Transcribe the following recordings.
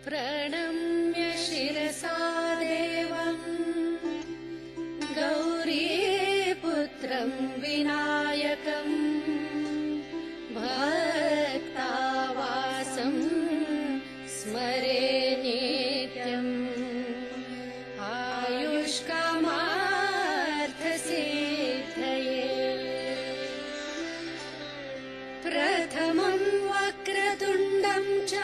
प्रणम्य शिरसा देवं गौरीपुत्रं विनायकं भक्तावासं स्मरे नित्यम् आयुष्कामार्थसिद्धये प्रथमं वक्रतुण्डं च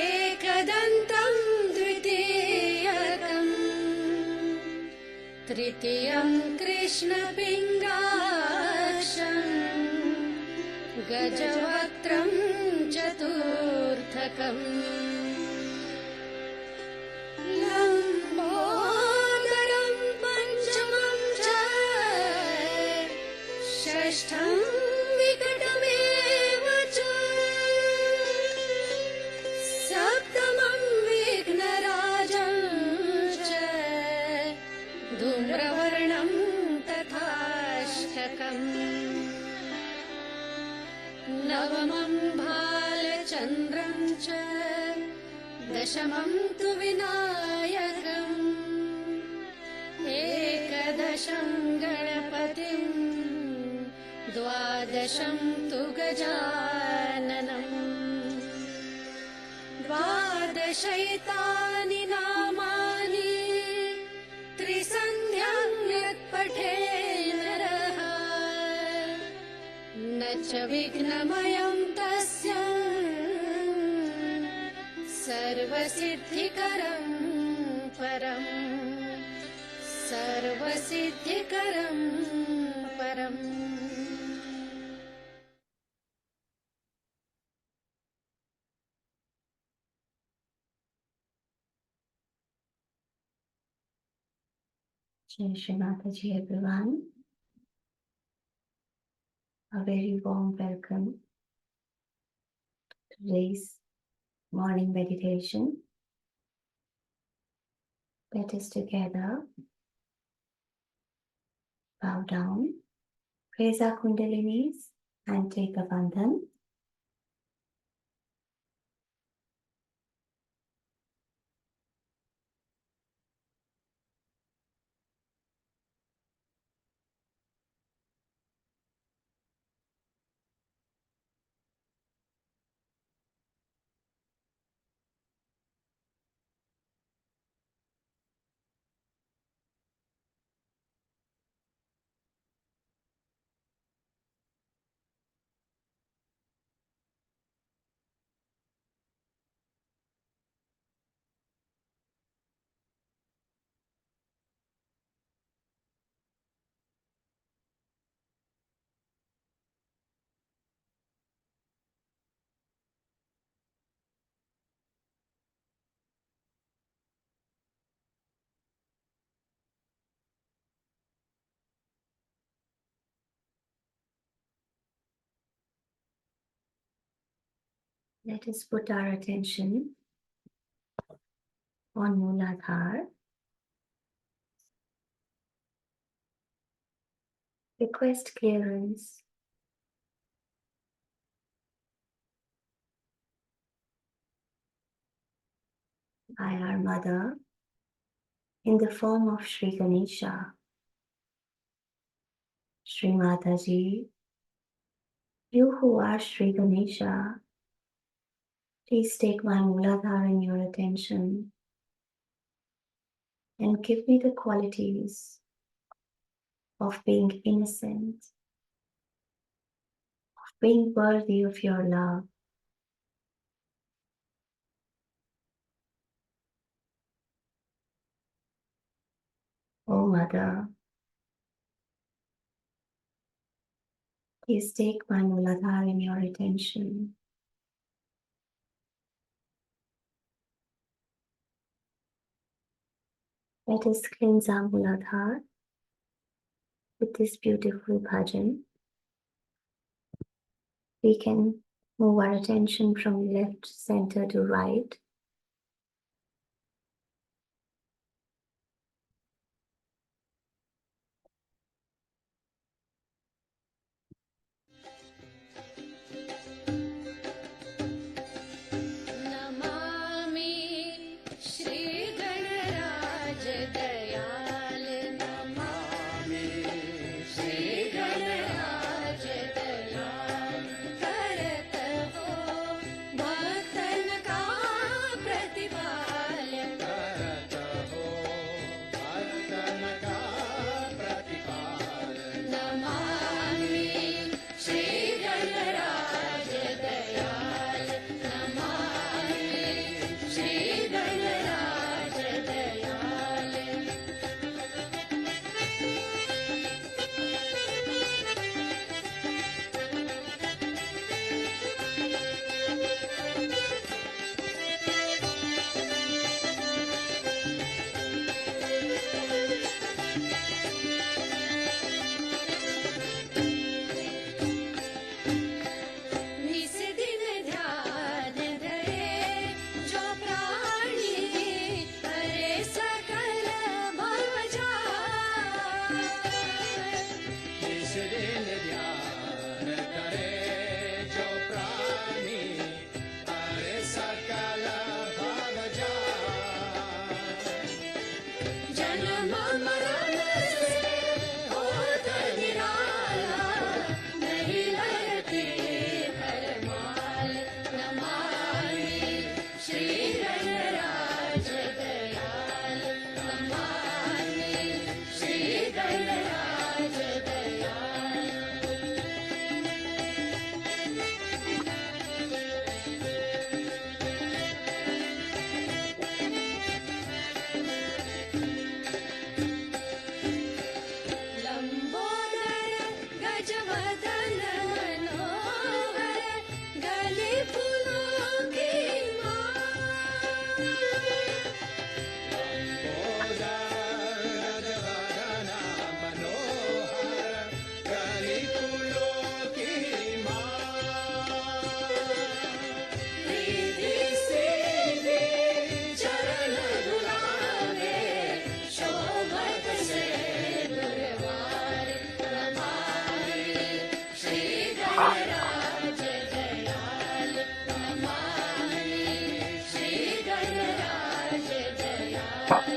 एकदन्तं द्वितीयकम् तृतीयं कृष्णपिङ्गाक्षं गजवक्त्रं चतुर्थकम् लम्बोदरं पञ्चमं च षष्ठं विकटमेव च सप्तमं विघ्नराजं च धूम्रवर्णं तथाष्टकम् नवमं भालचन्द्रं च दशमं तु विनायकम् एकदशं गणपतिं द्वादशं तु गजाननम् द्वादशैतानि नामानि त्रिसन्ध्यां यत्पठे नरः न च विघ्नमयं तस्य सर्वसिद्धिकरं परम् सर्वसिद्धिकरं परम्. Shri Mataji, everyone. A very warm welcome to today's morning meditation. Let us together bow down, raise our Kundalinis and take a bandhan. Let us put our attention on Mooladhara. Request clearance by our mother in the form of Shri Ganesha. Shri Mataji, you who are Shri Ganesha, please take my Mooladhara in your attention and give me the qualities of being innocent, of being worthy of your love. Oh Mother, please take my Mooladhara in your attention. Let us cleanse our Mooladhara with this beautiful bhajan. We can Move our attention from left center to right. Namami Shri गणराज दयाल नमामि श्री गणराज दयाल करत हो भक्तन का प्रतिपाल करत हो भक्तन का प्रतिपाल नमामि श्री गणराज दयाल नमामि श्री गणराज दयाल निस दिन ध्यान धरे जो प्राणी हरे सकल भव जाय निस दिन ध्यान करे जो प्राणी हरे सकल भव जाय जन्म मरण से होत निराला नहीं लड़ती हर माल नमामि श्री गणराज दयाल नमामि श्री गणराज दयाल लंबोदर गजवदन मनोहर गले फूलों की माला लंबोदर गजवदन मनोहर गले फूलों की माला रिद्धि सिद्धि चरण धुलावे शोभत से दुर्वार नमामि श्री गणराज दयाल नमामि श्री गणराज दयाल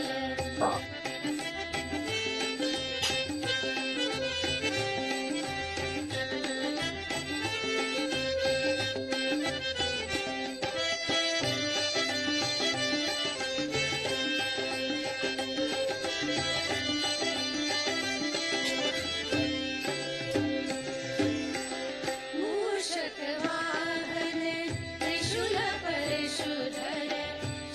मूषक वाहन त्रिशूल परशुधर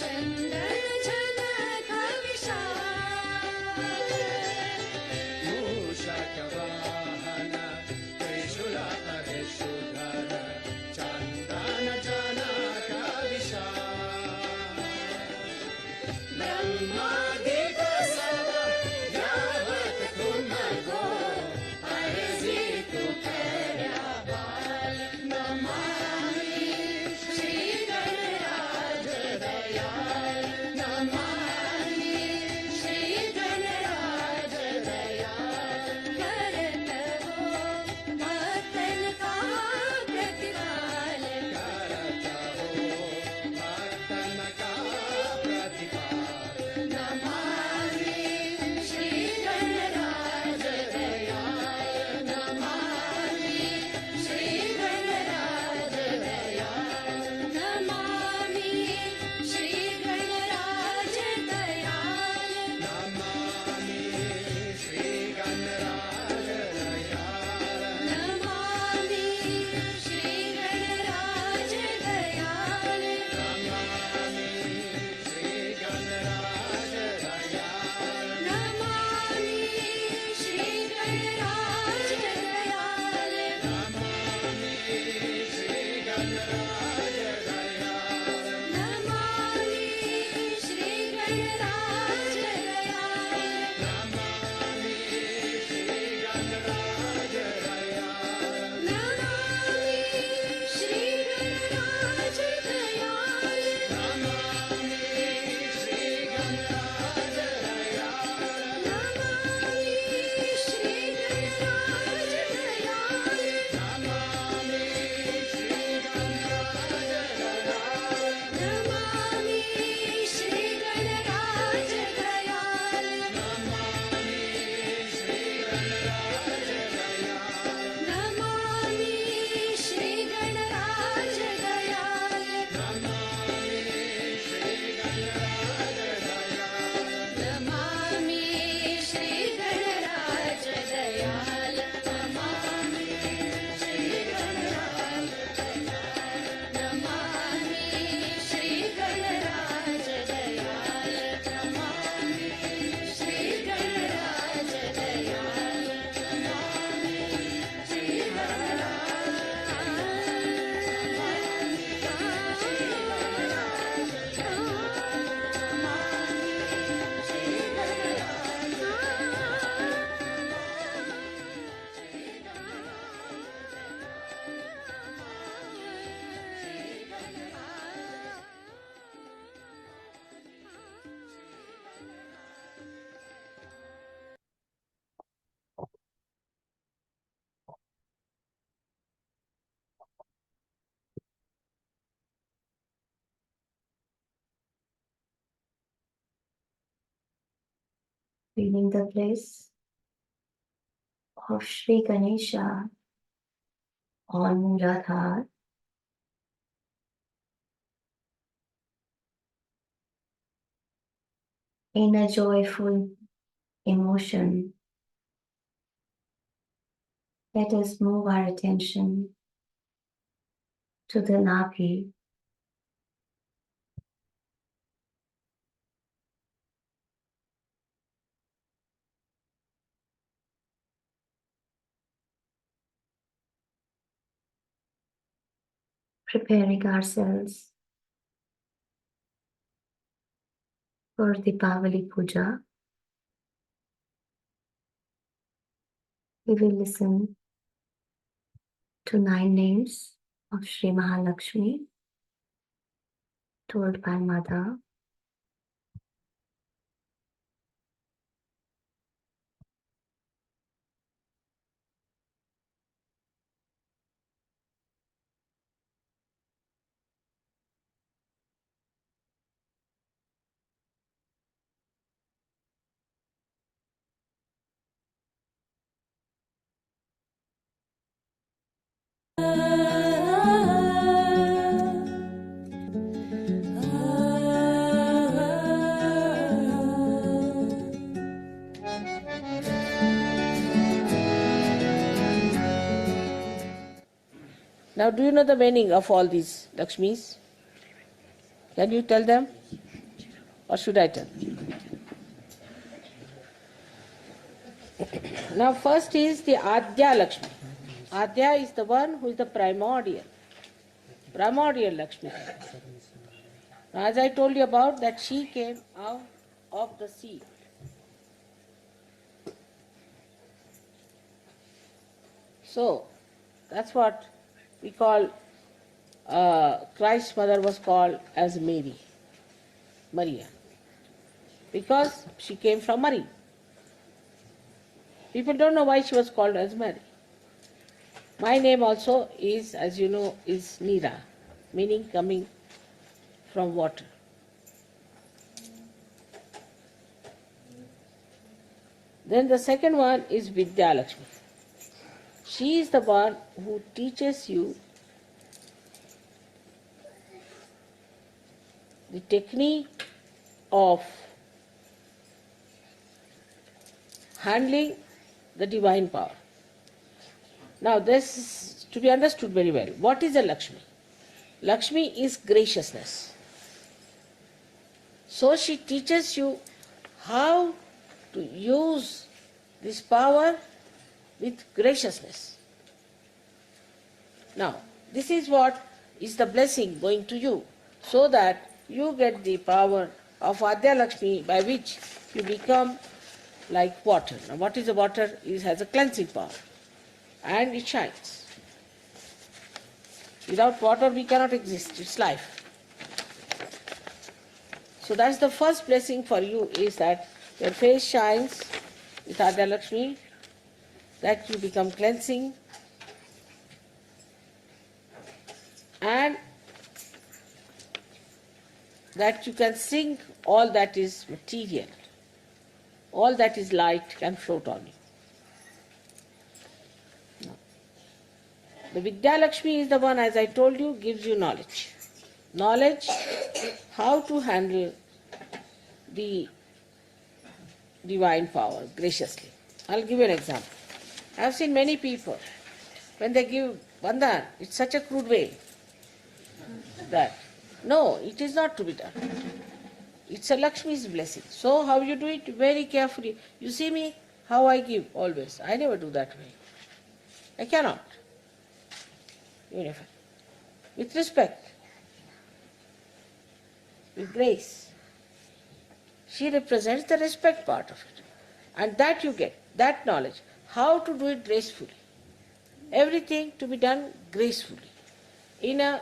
चंदन झनक विशाल मूषक वाहन त्रिशूल परशुधर चंदन झनक विशाल ब्रह्मादिक सब यावत तुमको अर्जी तू करया बाल नमामि श्री गणराज दयाल नमामि श्री गणराज दयाल करत हो भक्तन का प्रतिपाल करत हो भक्तन का प्रतिपाल नमामि श्री गणराज दयाल नमामि श्री गणराज दयाल नमामि श्री गणराज दयाल नमामि श्री गणराज दयाल नमामि श्री गणराज दयाल नमामि श्री गणराज दयाल नमामि श्री गणराज दयाल नमामि श्री गणराज दयाल नमामि श्री गणराज दयाल नमामि श्री गणराज Dayal Namami Shri feeling the bliss of Shri Ganesha on Muladhara, in a joyful emotion. Let us move our attention to the Nabhi. Preparing ourselves for Deepawali Puja. We will listen to 9 names of Shri Mahalakshmi told by Mother. Now, do you know the meaning of all these Lakshmis? Can you tell them? Or should I tell? Now, first is the Adya Lakshmi. Adya is the one who is the primordial Lakshmi. Now, as I told you about that, she came out of the sea. So, that's what we call, Christ's mother was called as Mary, Maria, because she came from Mary. People don't know why she was called as Mary. My name also is, as you know, is Neera, meaning coming from water. Then the second one is Vidya Lakshmi. She is the one who teaches you the technique of handling the divine power. Now this is to be understood very well. What is a Lakshmi? Lakshmi is graciousness. So she teaches you how to use this power with graciousness. Now, this is what is the blessing going to you, so that you get the power of Adya Lakshmi, by which you become like water. Now, what is the water? It has a cleansing power and it shines. Without water we cannot exist, it's life. So that's the first blessing for you, is that your face shines with Adya Lakshmi, that you become cleansing, and that you can sink all that is material, all that is light can float on you. The Vidya Lakshmi is the one, as I told you, gives you knowledge. Knowledge how to handle the divine power graciously. I'll give you an example. I have seen many people, when they give Bandhan, it's such a crude way that, no, it is not to be done. It's a Lakshmi's blessing. So how you do it? Very carefully. You see me, how I give always. I never do that way. I cannot. With respect, with grace. She represents the respect part of it. And that you get, that knowledge, how to do it gracefully. Everything to be done gracefully, in a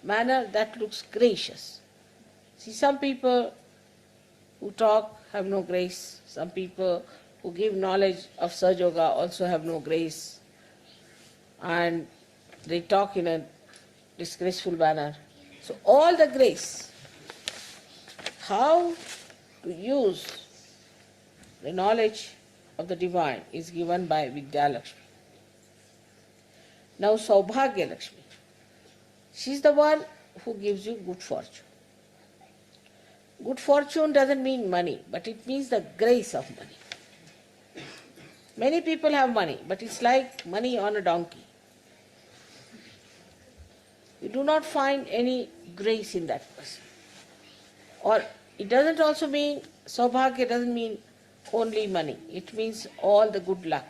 manner that looks gracious. See, some people who talk have no grace. Some people who give knowledge of Sahaja Yoga also have no grace. And they talk in a disgraceful manner. So all the grace, how to use the knowledge of the divine is given by Vidya Lakshmi. Now Saubhagya Lakshmi. She is the one who gives you good fortune. Good fortune doesn't mean money, but it means the grace of money. Many people have money, but it's like money on a donkey. You do not find any grace in that person. Or it doesn't also mean, Saubhagya doesn't mean only money. It means all the good luck.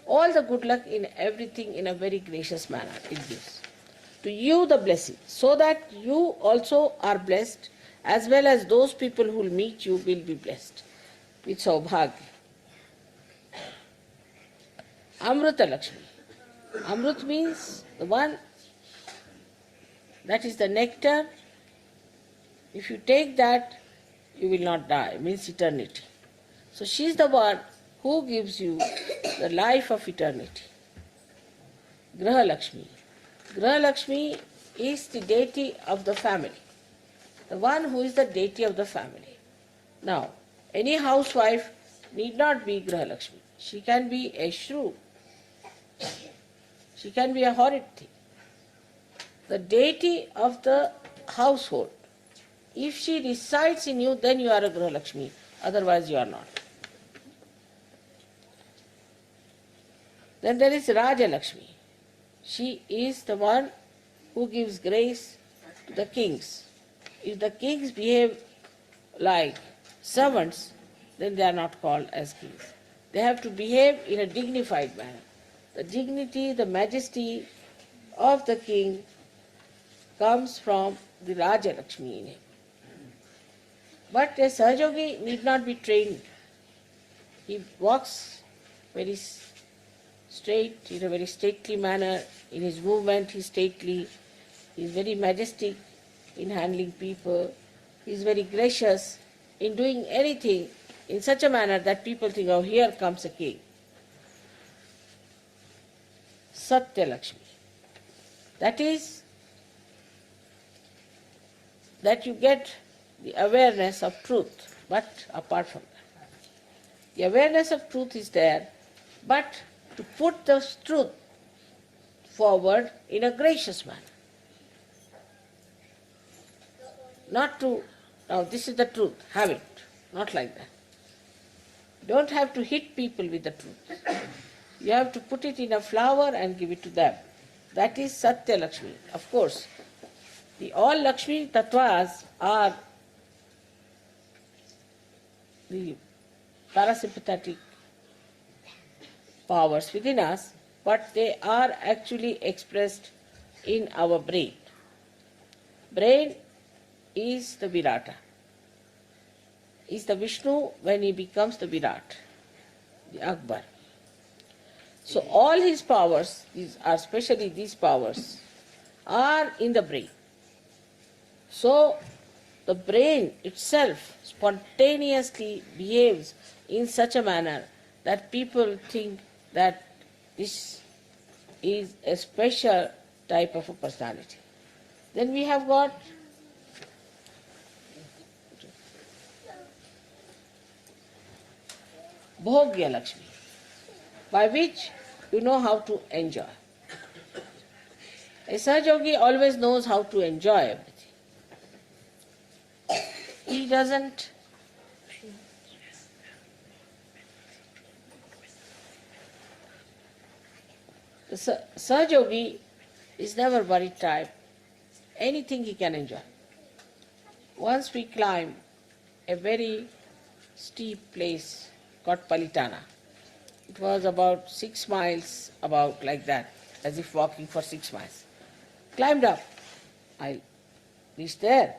All the good luck in everything in a very gracious manner it gives. To you the blessing, so that you also are blessed, as well as those people who will meet you will be blessed with Saubhagya. Amrita Lakshmi. Amrit means the one that is the nectar. If you take that, you will not die. It means eternity. So she is the one who gives you the life of eternity. Graha Lakshmi. Graha Lakshmi is the deity of the family. The one who is the deity of the family. Now, any housewife need not be Graha Lakshmi. She can be a shrew. She can be a horrid thing. The deity of the household. If she resides in you, then you are a Graha Lakshmi. Otherwise you are not. Then there is Raja Lakshmi. She is the one who gives grace to the kings. If the kings behave like servants, then they are not called as kings. They have to behave in a dignified manner. The dignity, the majesty of the king comes from the Raja Lakshmi in him. But a Sahaja need not be trained. He walks very straight, in a very stately manner. In his movement he is stately. He is very majestic in handling people. He is very gracious in doing anything in such a manner that people think, oh, here comes a king. Satya Lakshmi. That is, that you get the awareness of truth, but apart from that. The awareness of truth is there, but to put the truth forward in a gracious manner. Not to, now this is the truth, have it. Not like that. Don't have to hit people with the truth. You have to put it in a flower and give it to them. That is Satya Lakshmi. Of course, the all Lakshmi tattvas are the parasympathetic powers within us, but they are actually expressed in our brain. Brain is the Virata, is the Vishnu when he becomes the Virat, the Akbar. So all his powers, especially these powers, are in the brain. So the brain itself spontaneously behaves in such a manner that people think that this is a special type of a personality. Then we have got Bhogya Lakshmi, by which you know how to enjoy. A Sahaja always knows how to enjoy everything. He doesn't the Sahaja is never worried type. Anything he can enjoy. Once we climbed a very steep place called Palitana. It was about 6 miles, about like that, as if walking for 6 miles. Climbed up. I reached there.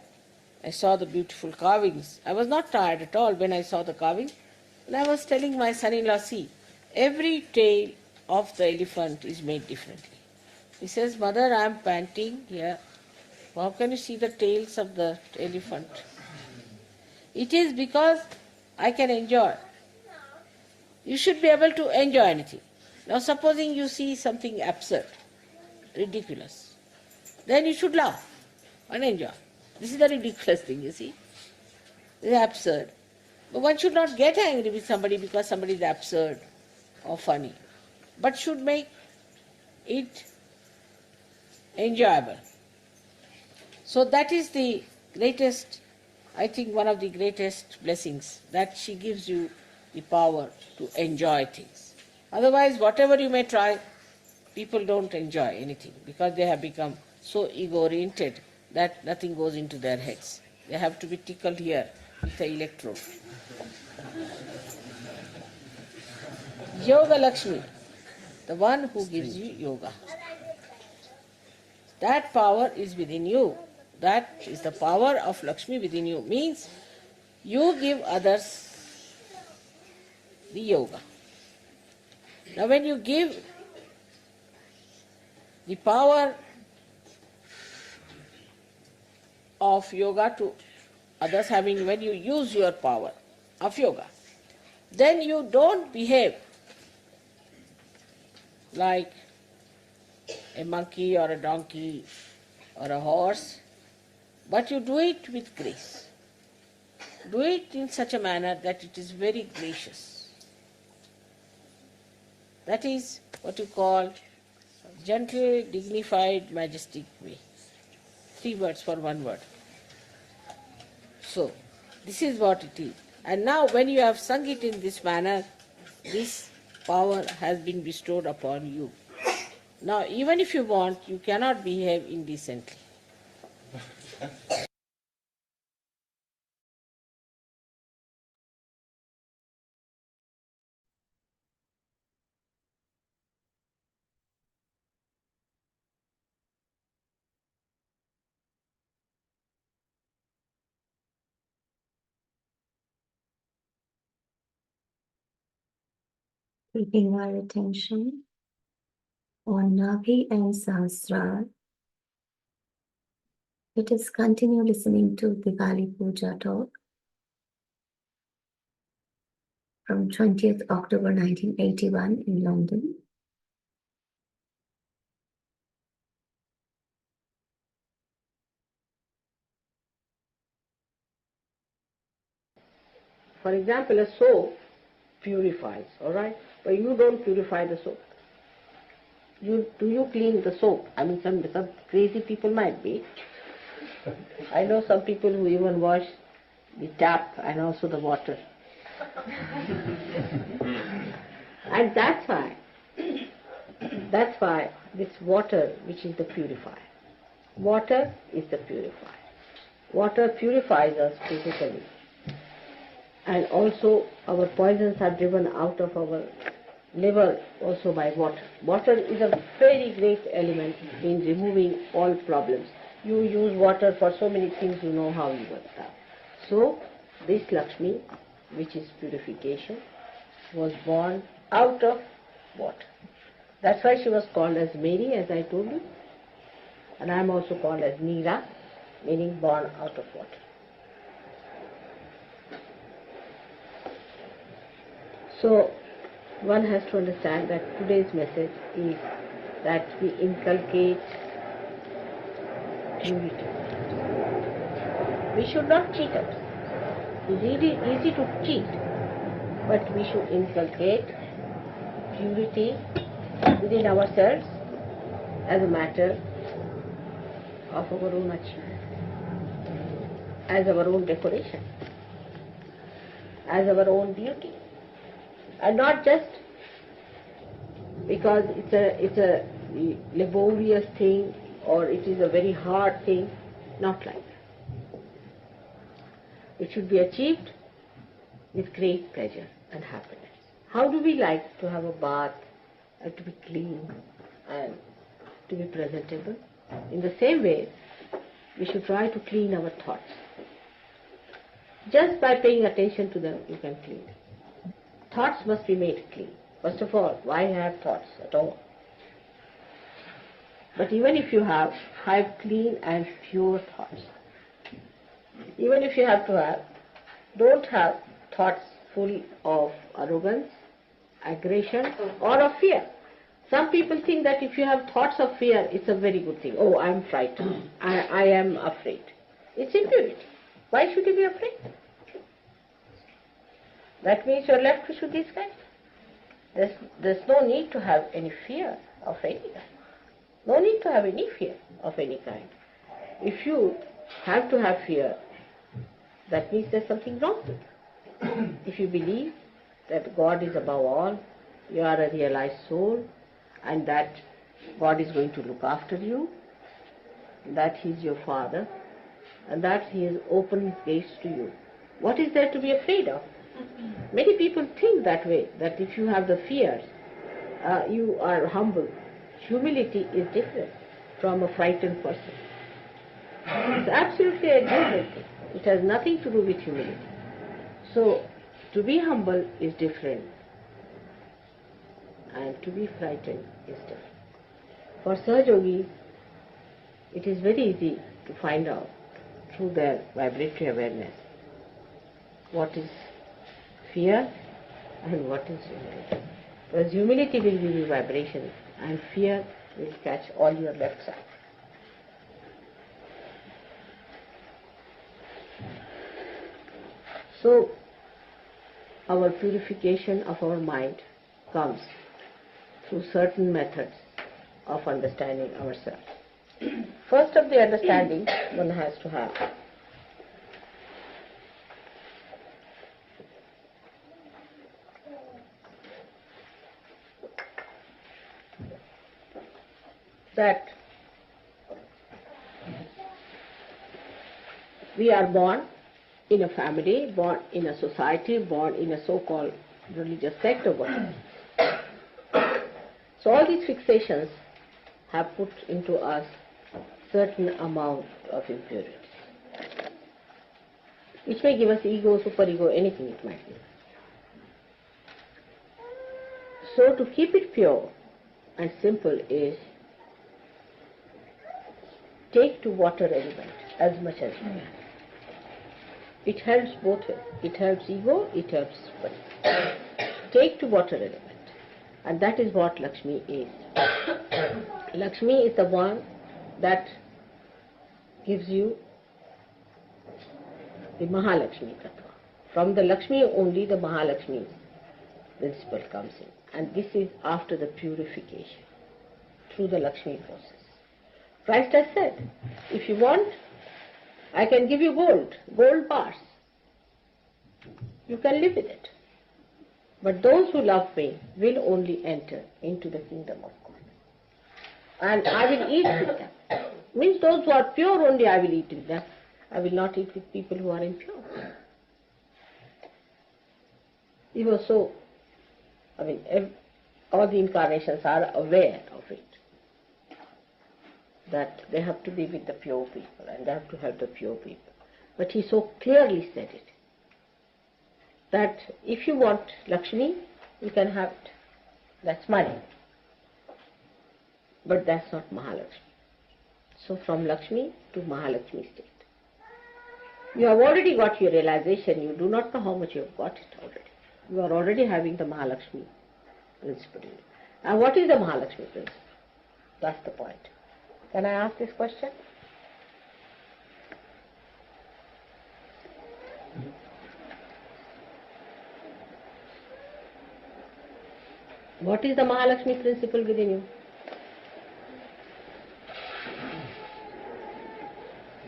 I saw the beautiful carvings. I was not tired at all when I saw the carving. And I was telling my son-in-law, see, every tail of the elephant is made differently. He says, Mother, I am panting here. How can you see the tails of the elephant? It is because I can enjoy. You should be able to enjoy anything. Now supposing you see something absurd, ridiculous, then you should laugh and enjoy. This is the ridiculous thing, you see. This is absurd. But one should not get angry with somebody because somebody is absurd or funny, but should make it enjoyable. So that is the greatest, I think one of the greatest blessings, that she gives you the power to enjoy things. Otherwise, whatever you may try, people don't enjoy anything because they have become so ego-oriented that nothing goes into their heads. They have to be tickled here with the electrode. Yoga Lakshmi, the one who gives you yoga. That power is within you. That is the power of Lakshmi within you. Means you give others the yoga. Now when you give the power of yoga to others, when you use your power of yoga, then you don't behave like a monkey or a donkey or a horse, but you do it with grace. Do it in such a manner that it is very gracious. That is what you call gentle, dignified, majestic way. 3 words for 1 word. So, this is what it is. And now when you have sung it in this manner, this power has been bestowed upon you. Now, even if you want, you cannot behave indecently. Keeping our attention on Navi and Sahasrara, let us continue listening to Diwali Puja talk from 20th October 1981 in London. For example, a soap purifies, all right? But you don't purify the soap. Do you clean the soap? I mean, some crazy people might be. I know some people who even wash the tap and also the water. And that's why this water, which is the purifier. Water is the purifier. Water purifies us physically. And also our poisons are driven out of our liver also by water. Water is a very great element in removing all problems. You use water for so many things, you know how you work that. So this Lakshmi, which is purification, was born out of water. That's why she was called as Mary, as I told you. And I am also called as Neera, meaning born out of water. So one has to understand that today's message is that we inculcate purity. We should not cheat others. It's easy to cheat, but we should inculcate purity within ourselves as a matter of our own achievement, as our own decoration, as our own beauty. And not just because it's a laborious thing or it is a very hard thing, not like that. It should be achieved with great pleasure and happiness. How do we like to have a bath and to be clean and to be presentable? In the same way, we should try to clean our thoughts. Just by paying attention to them, you can clean them. Thoughts must be made clean. First of all, why have thoughts at all? But even if you have clean and pure thoughts. Even if you have to have, don't have thoughts full of arrogance, aggression, or of fear. Some people think that if you have thoughts of fear, it's a very good thing. Oh, I'm frightened. I am afraid. It's impurity. Why should you be afraid? that means you're left to Shuddhi's kind. There's no need to have any fear of any kind. No need to have any fear of any kind. If you have to have fear, that means there's something wrong with you. If you believe that God is above all, you are a realized soul, and that God is going to look after you, that He is your Father, and that He has opened His gates to you, what is there to be afraid of? Many people think that way, that if you have the fears, you are humble. Humility is different from a frightened person. It's absolutely a different thing. It has nothing to do with humility. So, to be humble is different, and to be frightened is different. For Sahaja Yogis, it is very easy to find out through their vibratory awareness what is fear and what is humility. Because humility will give you vibration and fear will catch all your left side. So, our purification of our mind comes through certain methods of understanding ourselves. First of the understanding one has to have that we are born in a family, born in a society, born in a so-called religious sect or whatever. So all these fixations have put into us certain amount of impurities, which may give us ego, superego, anything it might be. So to keep it pure and simple is take to water element as much as you can. It helps both ways. It helps ego, it helps superego. Take to water element. And that is what Lakshmi is. Lakshmi is the one that gives you the Mahalakshmi Tattva. From the Lakshmi only the Mahalakshmi principle comes in. And this is after the purification through the Lakshmi process. Christ has said, if you want, I can give you gold bars. You can live with it. But those who love me will only enter into the kingdom of God. And I will eat with them. Means those who are pure only I will eat with them. I will not eat with people who are impure. Even so, all the incarnations are aware of it. That they have to be with the pure people and they have to help the pure people. But he so clearly said it, that if you want Lakshmi, you can have it. That's money. But that's not Mahalakshmi. So from Lakshmi to Mahalakshmi state. You have already got your realization, you do not know how much you have got it already. You are already having the Mahalakshmi principle. And what is the Mahalakshmi principle? That's the point. Can I ask this question? What is the Mahalakshmi principle within you?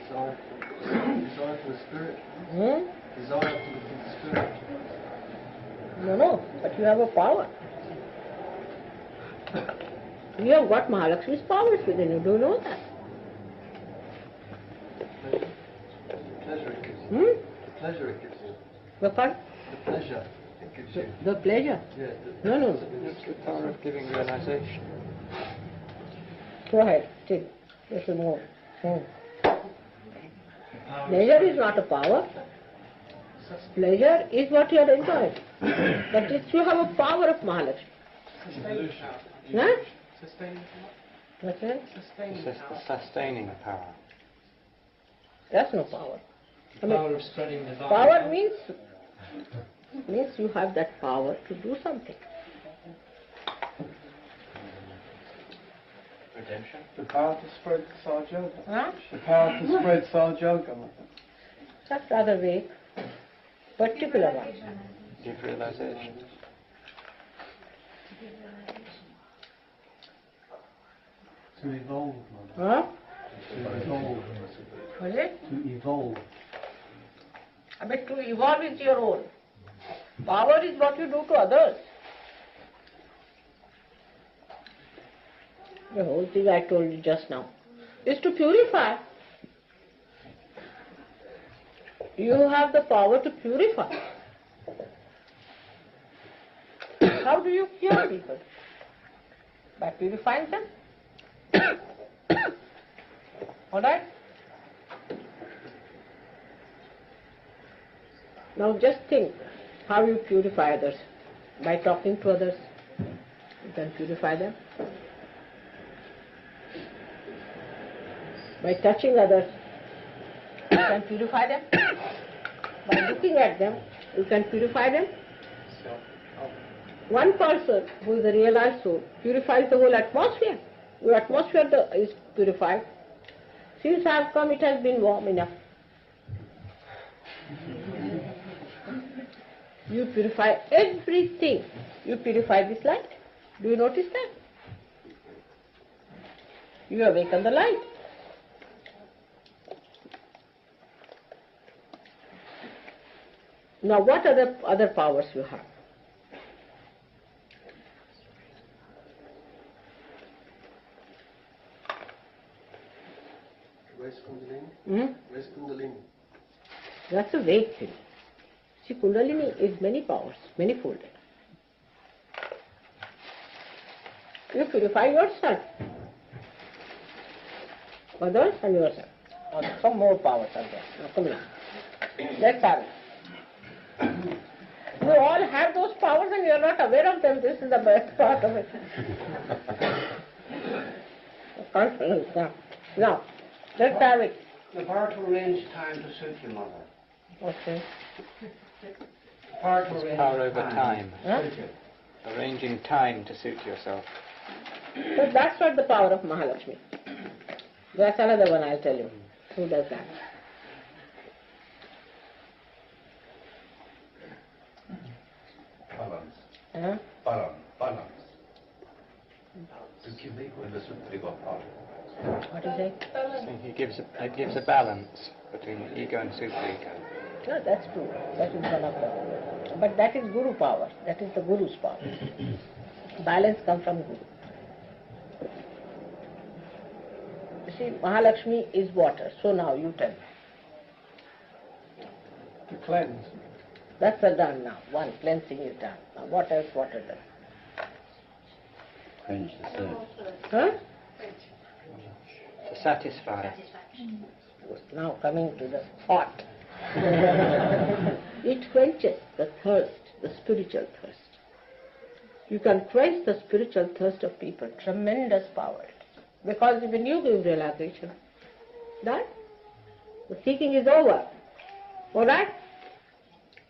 Desire for the spirit. Desire for the spirit. No, but you have a power. You have got Mahalakshmi's powers within you, do you know that? The pleasure it gives you. The pleasure it gives you. What part? The pleasure it gives you. The pleasure? Yeah. No. It's the power of giving realization. Go ahead, still. Listen more. Pleasure is not a power. Pleasure is what you are enjoying. But you have a power of Mahalakshmi. Huh? Sustaining power. What's that? Sustaining It's power. the sustaining power. That's no power. Power of spreading the Power means you have that power to do something. Redemption. The power to spread Sahaja Yoga. Huh? The power to spread Sahaja Yoga. Just rather vague, particular one. Deep realization. To evolve, Mother. Huh? To evolve. What is it? To evolve. But to evolve is your own. Power is what you do to others. The whole thing I told you just now is to purify. You have the power to purify. How do you cure people? By purifying them. Alright? Now just think how you purify others. By talking to others, you can purify them. By touching others, you can purify them. By looking at them, you can purify them. One person who is a realized soul purifies the whole atmosphere. Your atmosphere is purified. Since I have come, it has been warm enough. You purify everything. You purify this light. Do you notice that? You awaken the light. Now what other powers you have? Where's Kundalini? Hmm? Where's Kundalini? That's a vague thing. See, Kundalini is many powers, many-folded. You purify yourself, others and yourself. Or some more powers are there. Now come along. Let's have it. You all have those powers and you are not aware of them. This is the best part of it. Confidence now. Now, let's have it. The power to arrange time to suit you, Mother. Okay. Power to arrange Power over time. Huh? Suit you. Arranging time to suit yourself. So that's not the power of Mahalakshmi. That's another one I'll tell you. Who does that? Balance. Huh? Balance. To keep the equilibrium of power. What is it? It gives a balance between ego and superego. No, that's true. That is one of them. But that is Guru power. That is the Guru's power. Balance comes from Guru. You see, Mahalakshmi is water. So now you tell me. To cleanse. That's done now. One cleansing is done. Now what else water does? Quench the thirst. Huh? To satisfy. Now coming to the hot. It quenches the thirst, the spiritual thirst. You can quench the spiritual thirst of people. Tremendous power. Because when you give realization, that the seeking is over. Alright?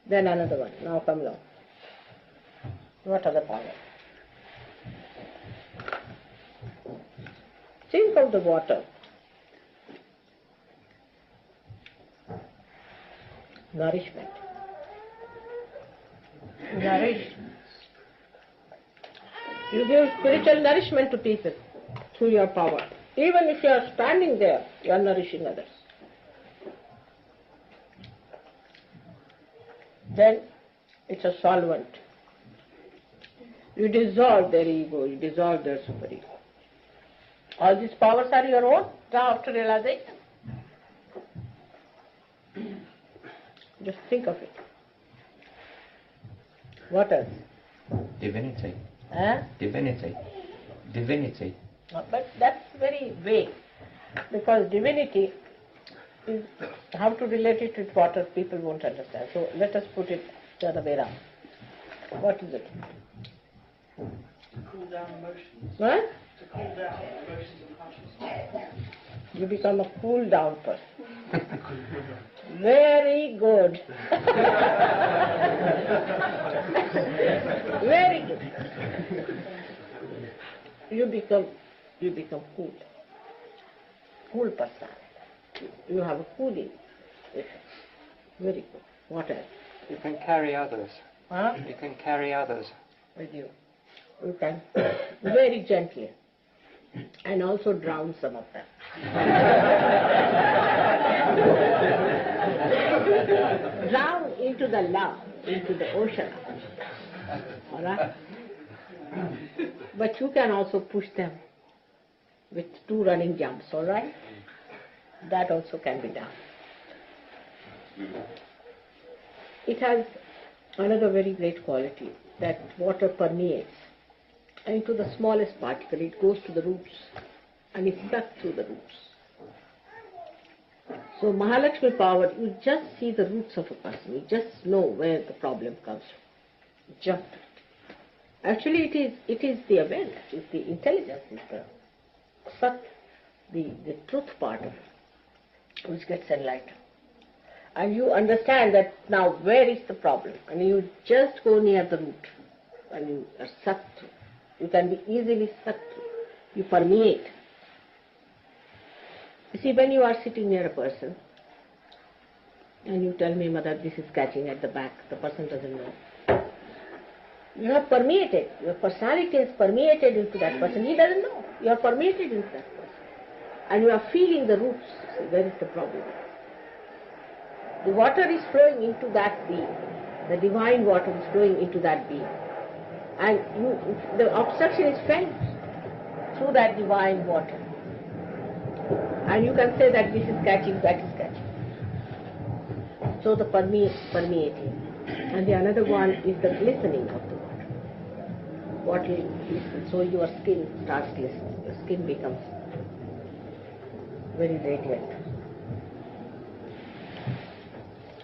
Then another one. Now come along. What other power? Think of the water. Nourishment. Nourish. You give spiritual nourishment to people through your power. Even if you are standing there, you are nourishing others. Then it's a solvent. You dissolve their ego, you dissolve their superego. All these powers are your own now after realization. Just think of it. What else? Divinity. Huh? Divinity. Divinity. But that's very vague, because divinity is how to relate it with water, people won't understand. So let us put it the other way around. What is it? Cool down emotions. What? To cool down emotions and consciousness. You become a cool down person. Very good. Very good. You become cool. Cool personality. You have a cooling effect. Very good. What else? You can carry others. Huh? You can carry others. With you. You can very gently. And also drown some of them. Drown into the love, into the ocean. Alright? But you can also push them with 2 running jumps, alright? That also can be done. It has another very great quality, that water permeates into the smallest particle. It goes to the roots and is sucked through the roots. So Mahalakshmi power, you just see the roots of a person. You just know where the problem comes from. Just. Actually, it is the awareness, it's the intelligence, it's the sat, the truth part of it, which gets enlightened. And you understand that now where is the problem, and you just go near the root, and you are sucked through. You can be easily sucked through. You permeate. You see, when you are sitting near a person, and you tell me, Mother, this is catching at the back, the person doesn't know. You have permeated, your personality is permeated into that person. He doesn't know. You are permeated into that person. And you are feeling the roots. See, where is the problem? The water is flowing into that being. The divine water is flowing into that being. And the obstruction is felt through that divine water. And you can say that this is catching, that is catching. So the permeating. And the another one is the glistening of the water. Water glistens, so your skin starts glistening. Your skin becomes very radiant.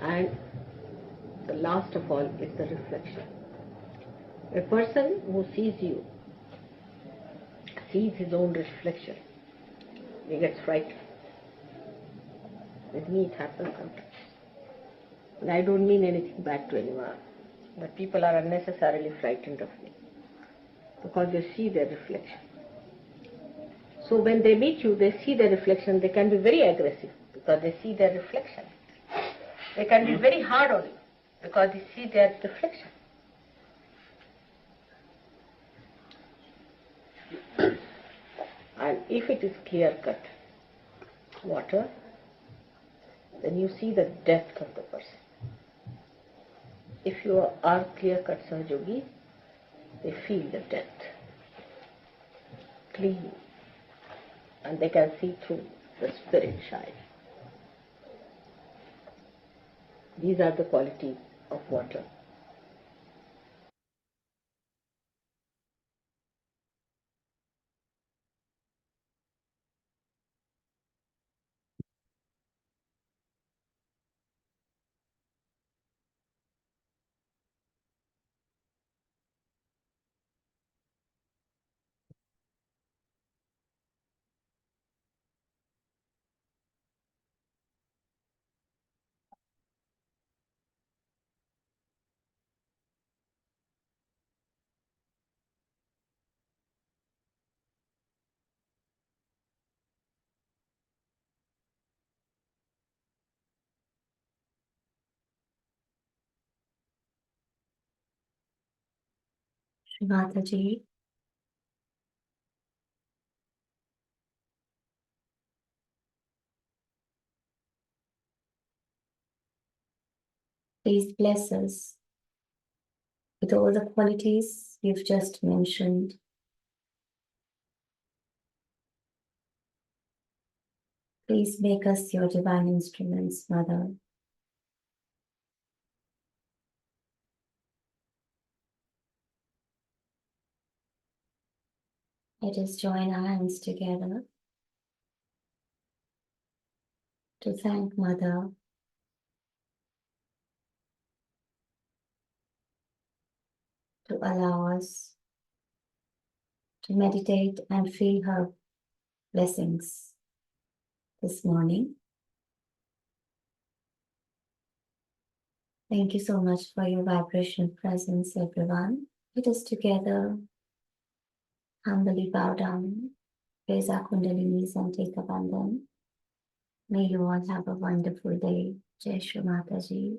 And the last of all is the reflection. A person who sees you, sees his own reflection, he gets frightened. With me it happens sometimes. And I don't mean anything bad to anyone, but people are unnecessarily frightened of me because they see their reflection. So when they meet you, they see their reflection, they can be very aggressive because they see their reflection. They can be very hard on you because they see their reflection. And if it is clear-cut water, then you see the depth of the person. If you are clear-cut Sahaja Yogis, they feel the depth, clean, and they can see through the spirit shine. These are the qualities of water. Shri Mataji, please bless us with all the qualities you've just mentioned. Please make us your divine instruments, Mother. Let us join our hands together to thank Mother to allow us to meditate and feel her blessings this morning. Thank you so much for your vibrational presence, everyone. Let us together humbly bow down, raise our Kundalinis and take a bandhan. May you all have a wonderful day. Jai Shri Mataji.